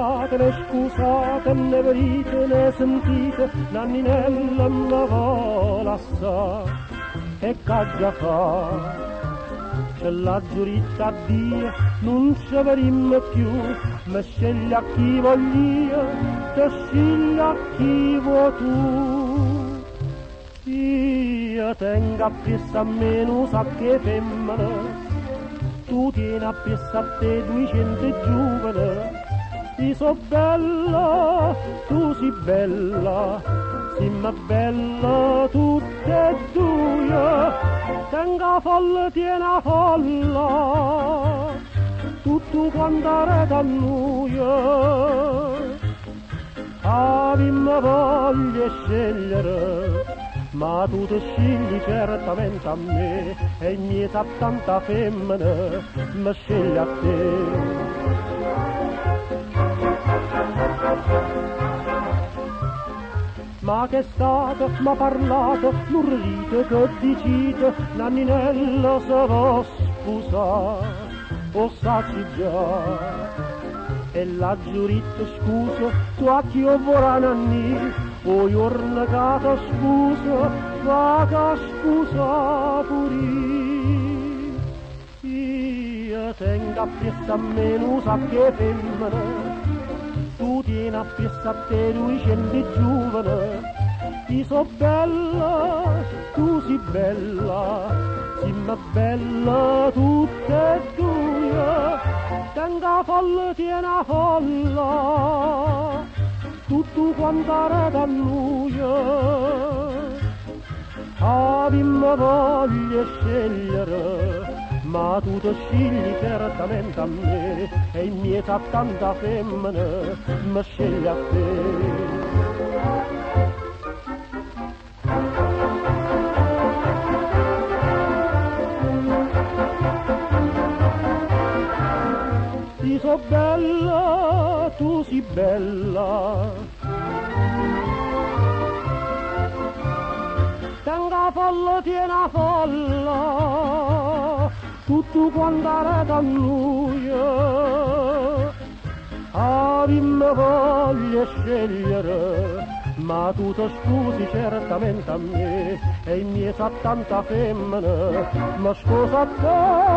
perdonatene, scusatene, veritene, sentite, Nanninella mi vuole assai, e caggia fa. C'è la giuritta a Dio, non ci vedremo più, ma scegli a chi voglio, te scegli a chi vuoi tu. Io tengo appresso a me non sa che femmina, tu tieni appresso a te 200 giovani. Io so bella, tu sei bella, siamo bella tutte e due. Tenga folla, tiena folla, tutto quanto rete a noi. Avimmo voglia scegliere, ma tu ti scegli certamente a me, e mi sa tanta femmina, mi scegli a te. Ma che state, ma parlate, non ridite, che dicite, Nanninella se va sposare, o saci già. E la giuritta scusa, tu a chi io vorrà Nanni, o giorno che ti scusa, va che scusa pure. Io tengo appresso a me non sa che femmina, tu tieni appresso a te 200 giovani. Io so bella, tu sei bella, siamo bella tutte e due. Tenga folla, tiena folla, tutto quanto rete a noi. Avimmo voglia scegliere, ma tu ti scegli certamente a me, e in mia sa tanta femmina, mi scegli a te. Io so bella, tu sei bella, tenga folla, tiena folla, tutto quanto rete a noi. Avimmo voglia scegliere, ma tu ti scusi certamente a me, e in mia sa tanta femmina, ma scusa a te.